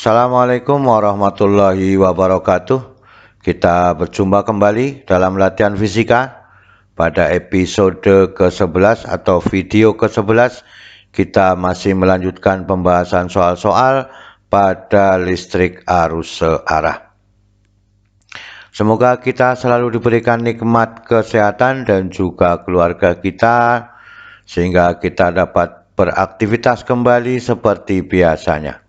Assalamualaikum warahmatullahi wabarakatuh. Kita berjumpa kembali dalam latihan fisika. Pada episode ke-11 atau video ke-11, kita masih melanjutkan pembahasan soal-soal pada listrik arus searah. Semoga kita selalu diberikan nikmat kesehatan dan juga keluarga kita, sehingga kita dapat beraktivitas kembali seperti biasanya.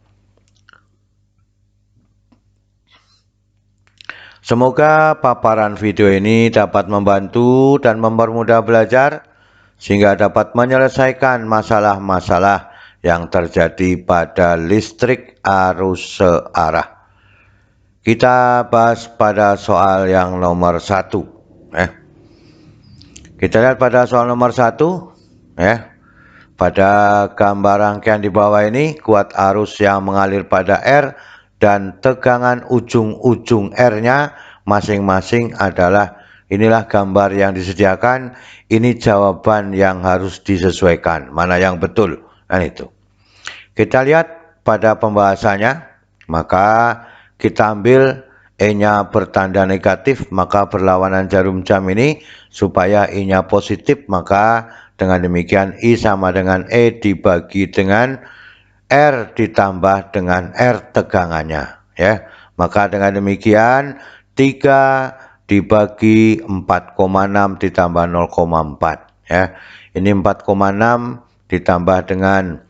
Semoga paparan video ini dapat membantu dan mempermudah belajar sehingga dapat menyelesaikan masalah-masalah yang terjadi pada listrik arus searah. Kita bahas pada soal yang nomor 1. Kita lihat pada soal nomor 1. Pada gambar rangkaian di bawah ini, kuat arus yang mengalir pada R dan tegangan ujung-ujung R-nya masing-masing adalah, inilah gambar yang disediakan, ini jawaban yang harus disesuaikan, mana yang betul, dan itu. Kita lihat pada pembahasannya, maka kita ambil E-nya bertanda negatif, maka berlawanan jarum jam ini, supaya I-nya positif, maka dengan demikian I sama dengan E dibagi dengan R ditambah dengan R tegangannya, ya. Maka dengan demikian 3 dibagi 4,6 ditambah 0,4, ya. Ini 4,6 ditambah dengan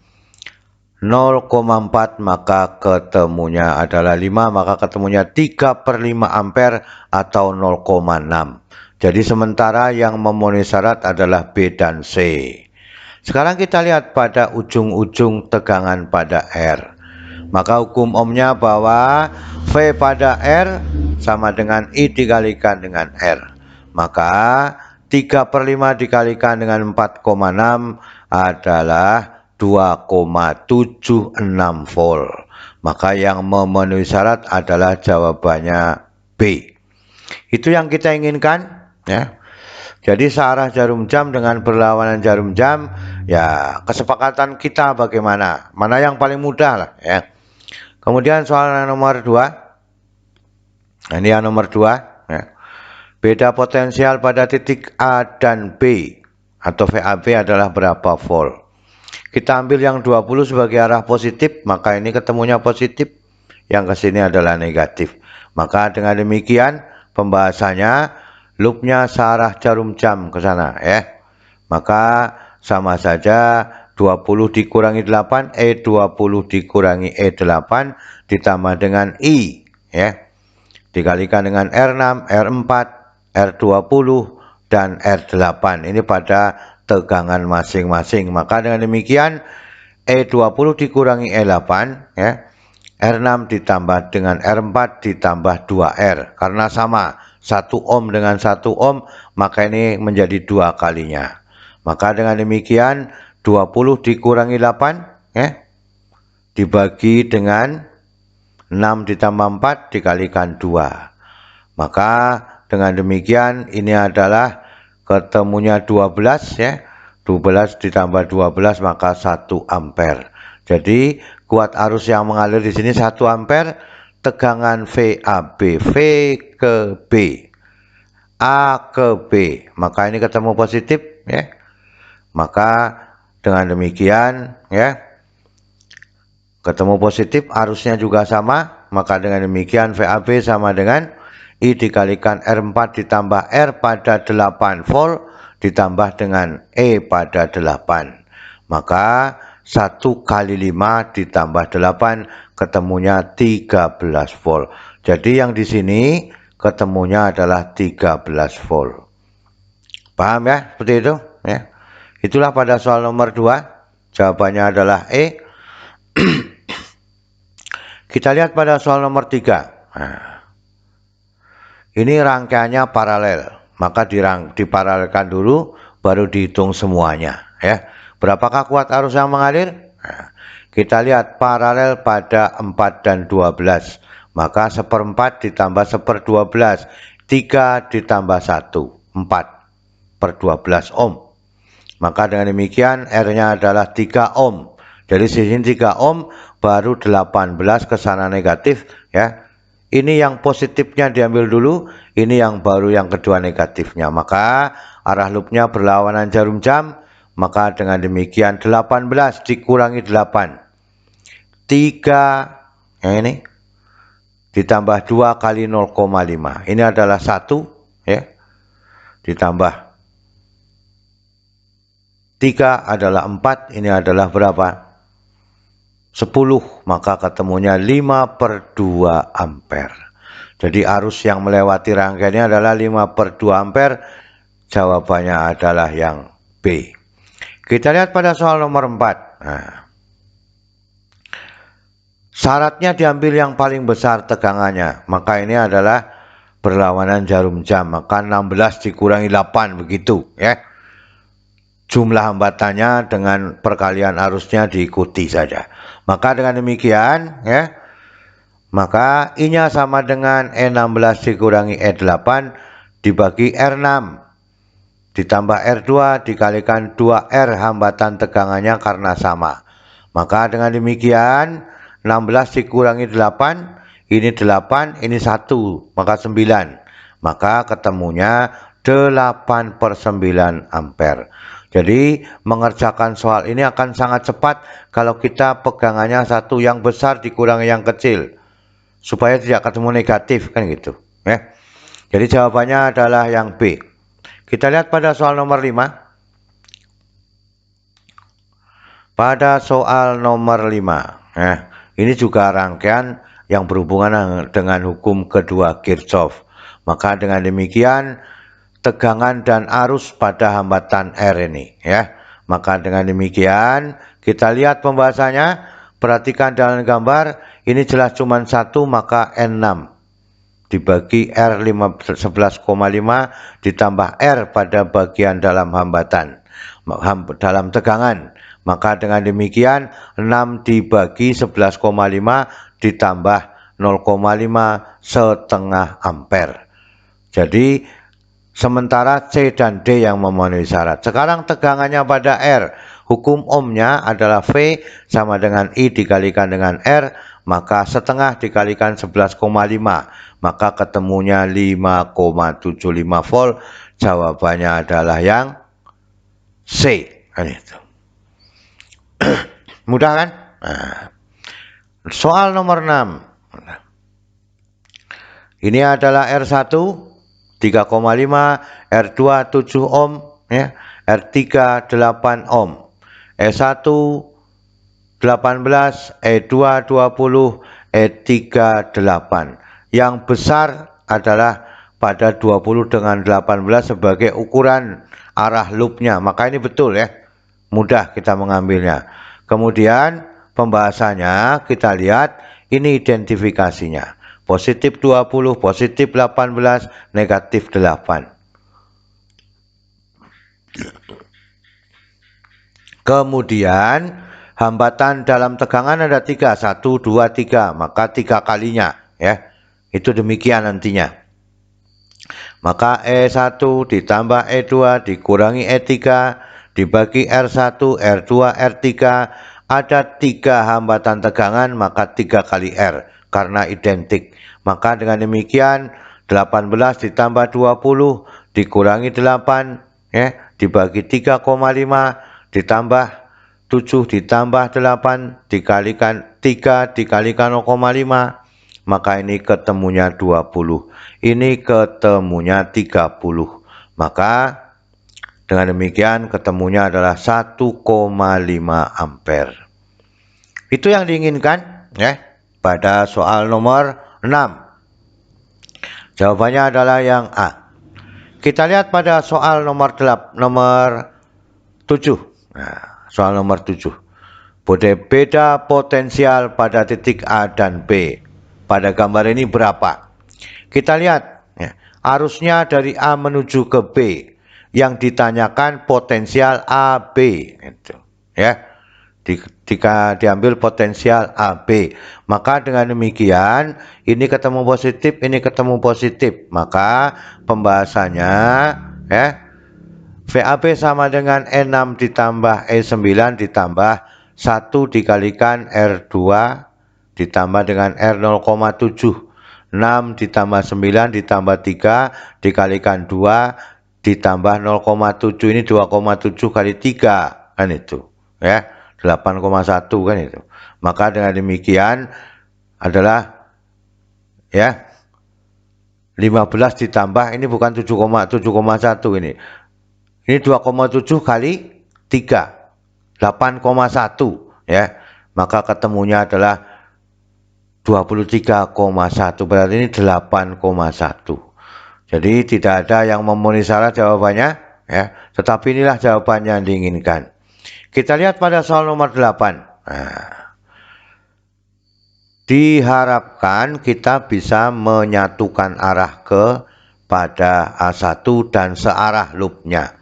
0,4, maka ketemunya adalah 5, maka ketemunya 3/5 ampere atau 0,6. Jadi sementara yang memenuhi syarat adalah B dan C. Sekarang kita lihat pada ujung-ujung tegangan pada R. Maka hukum ohmnya bahwa V pada R sama dengan I dikalikan dengan R. Maka 3/5 dikalikan dengan 4,6 adalah 2,76 volt. Maka yang memenuhi syarat adalah jawabannya B. Itu yang kita inginkan, ya. Jadi searah jarum jam dengan berlawanan jarum jam, ya kesepakatan kita bagaimana, mana yang paling mudah lah, ya. Kemudian soal nomor 2, ini yang nomor 2, ya. Beda potensial pada titik A dan B atau VAB adalah berapa volt. Kita ambil yang 20 sebagai arah positif, maka ini ketemunya positif, yang ke sini adalah negatif. Maka dengan demikian pembahasannya, loopnya searah jarum jam ke sana, ya. Maka sama saja 20 dikurangi 8, E20 dikurangi E8 ditambah dengan I, ya. Dikalikan dengan R6, R4, R20 dan R8. Ini pada tegangan masing-masing. Maka dengan demikian E20 dikurangi E8, ya. R6 ditambah dengan R4 ditambah 2R, karena sama 1 ohm dengan 1 ohm, maka ini menjadi 2 kalinya. Maka dengan demikian 20 dikurangi 8, ya, dibagi dengan 6 ditambah 4 dikalikan 2. Maka dengan demikian ini adalah ketemunya 12, ya. 12 ditambah 12 maka 1 ampere. Jadi kuat arus yang mengalir di sini 1 ampere, tegangan VAB, V ke B, A ke B, maka ini ketemu positif, ya. Maka dengan demikian, ya, ketemu positif, arusnya juga sama, maka dengan demikian VAB sama dengan I dikalikan R4 ditambah R pada 8 volt ditambah dengan E pada 8. Maka 1 kali 5 ditambah 8 ketemunya 13 volt. Jadi yang di sini ketemunya adalah 13 volt. Paham ya? Seperti itu, ya. Itulah pada soal nomor 2. Jawabannya adalah E. Kita lihat pada soal nomor 3. Nah, ini rangkaiannya paralel. Maka diparalelkan dulu baru dihitung semuanya, ya. Berapakah kuat arus yang mengalir? Nah, kita lihat paralel pada 4 dan 12. Maka 1/4 ditambah 1/12. 3 ditambah 1. 4/12 ohm. Maka dengan demikian R-nya adalah 3 ohm. Jadi sini 3 ohm baru 18 ke sana negatif ya. Ini yang positifnya diambil dulu, ini yang baru yang kedua negatifnya. Maka arah loopnya berlawanan jarum jam, maka dengan demikian 18 dikurangi 8. 3 yang ini ditambah 2 kali 0,5. Ini adalah 1 ya. Ditambah 3 adalah 4, ini adalah berapa? 10, maka ketemunya 5/2 ampere. Jadi arus yang melewati rangkaian ini adalah 5/2 ampere. Jawabannya adalah yang B. Kita lihat pada soal nomor 4. Nah, syaratnya diambil yang paling besar tegangannya, maka ini adalah berlawanan jarum jam, maka 16 dikurangi 8 begitu ya. Jumlah hambatannya dengan perkalian arusnya diikuti saja. Maka dengan demikian ya, maka I-nya sama dengan E16 dikurangi E8 dibagi R6 ditambah R2 dikalikan 2R hambatan tegangannya karena sama. Maka dengan demikian 16 dikurangi 8, ini 8, ini 1, maka 9. Maka ketemunya 8/9 ampere. Jadi mengerjakan soal ini akan sangat cepat kalau kita pegangannya satu yang besar dikurangi yang kecil supaya tidak ketemu negatif kan gitu ya. Jadi jawabannya adalah yang B. Kita lihat pada soal nomor 5. Pada soal nomor 5 ini juga rangkaian yang berhubungan dengan hukum kedua Kirchhoff. Maka dengan demikian tegangan dan arus pada hambatan R ini ya. Maka dengan demikian kita lihat pembahasannya, perhatikan dalam gambar ini jelas cuma 1, maka N6 dibagi R 11,5 ditambah R pada bagian dalam hambatan dalam tegangan. Maka dengan demikian 6 dibagi 11,5 ditambah 0,5 setengah ampere. Jadi sementara C dan D yang memenuhi syarat. Sekarang tegangannya pada R. Hukum ohmnya adalah V sama dengan I dikalikan dengan R. Maka setengah dikalikan 11,5. Maka ketemunya 5,75 volt. Jawabannya adalah yang C. Itu. Mudah kan? Nah, soal nomor 6. Ini adalah R1. 3,5, R2 7 ohm ya, R3 8 ohm, E1 18, E2 20, E3 8. Yang besar adalah pada 20 dengan 18 sebagai ukuran arah loopnya. Maka ini betul ya, mudah kita mengambilnya. Kemudian pembahasannya kita lihat ini identifikasinya. Positif 20, positif 18, negatif 8. Kemudian hambatan dalam tegangan ada 3, 1, 2, 3, maka 3 kalinya ya. Itu demikian nantinya. Maka E1 ditambah E2 dikurangi E3 dibagi R1, R2, R3 ada 3 hambatan tegangan, maka 3 kali R karena identik. Maka dengan demikian 18 ditambah 20 dikurangi 8 ya, dibagi 3,5 ditambah 7 ditambah 8 dikalikan 3 dikalikan 0,5, maka ini ketemunya 20. Ini ketemunya 30. Maka dengan demikian ketemunya adalah 1,5 ampere. Itu yang diinginkan ya pada soal nomor 6. Jawabannya adalah yang A. Kita lihat pada soal nomor 7. Nah, soal nomor 7. Beda potensial pada titik A dan B. Pada gambar ini berapa? Kita lihat ya, arusnya dari A menuju ke B. Yang ditanyakan potensial AB itu ya. Jika diambil potensial AB, maka dengan demikian ini ketemu positif, ini ketemu positif, maka pembahasannya ya VAB sama dengan E6 ditambah E9 ditambah 1 dikalikan R2 ditambah dengan R 0,7. 6 ditambah 9 ditambah 3 dikalikan 2 ditambah 0,7. Ini 2,7 kali 3 kan itu ya, 8,1 kan itu. Maka dengan demikian adalah ya 15 ditambah ini bukan 7,1 ini. Ini 2,7 kali 3 8,1 ya. Maka ketemunya adalah 23,1, berarti ini 8,1. Jadi tidak ada yang memenuhi syarat jawabannya ya, tetapi inilah jawabannya yang diinginkan. Kita lihat pada soal nomor 8. Nah, diharapkan kita bisa menyatukan arah ke pada A1 dan searah loopnya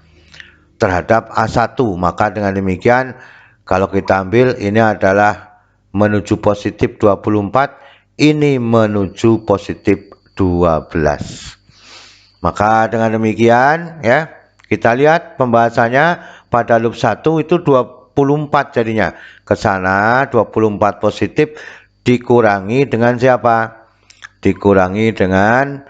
terhadap A1. Maka dengan demikian kalau kita ambil ini adalah menuju positif 24, ini menuju positif 12. Maka dengan demikian ya, kita lihat pembahasannya pada loop 1 itu 24 jadinya. Ke sana 24 positif dikurangi dengan siapa? Dikurangi dengan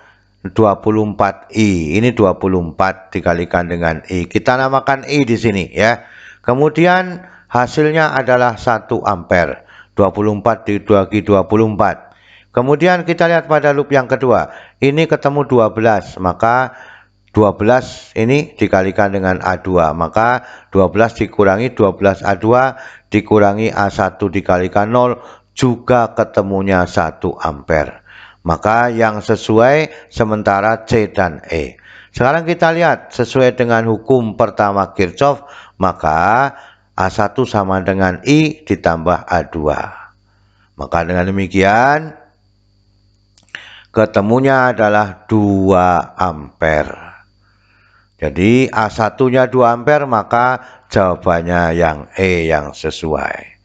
24I. Ini 24 dikalikan dengan I. Kita namakan I di sini ya. Kemudian hasilnya adalah 1 ampere. 24 dibagi 24. Kemudian kita lihat pada loop yang kedua. Ini ketemu 12, maka 12 ini dikalikan dengan A2. Maka 12 dikurangi 12 A2 dikurangi A1 dikalikan 0 juga ketemunya 1 ampere. Maka yang sesuai sementara C dan E. Sekarang kita lihat sesuai dengan hukum pertama Kirchhoff, maka A1 sama dengan I ditambah A2. Maka dengan demikian ketemunya adalah 2 ampere. Jadi A1-nya 2 ampere, maka jawabannya yang E yang sesuai.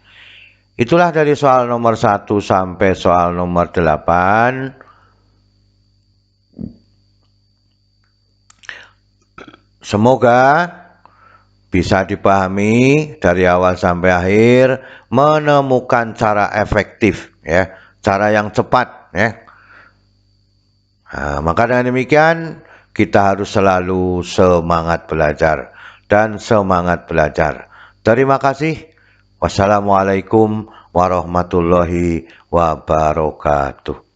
Itulah dari soal nomor 1 sampai soal nomor 8. Semoga bisa dipahami dari awal sampai akhir, menemukan cara efektif ya, cara yang cepat ya. Nah, maka dengan demikian kita harus selalu semangat belajar dan semangat belajar. Terima kasih. Wassalamualaikum warahmatullahi wabarakatuh.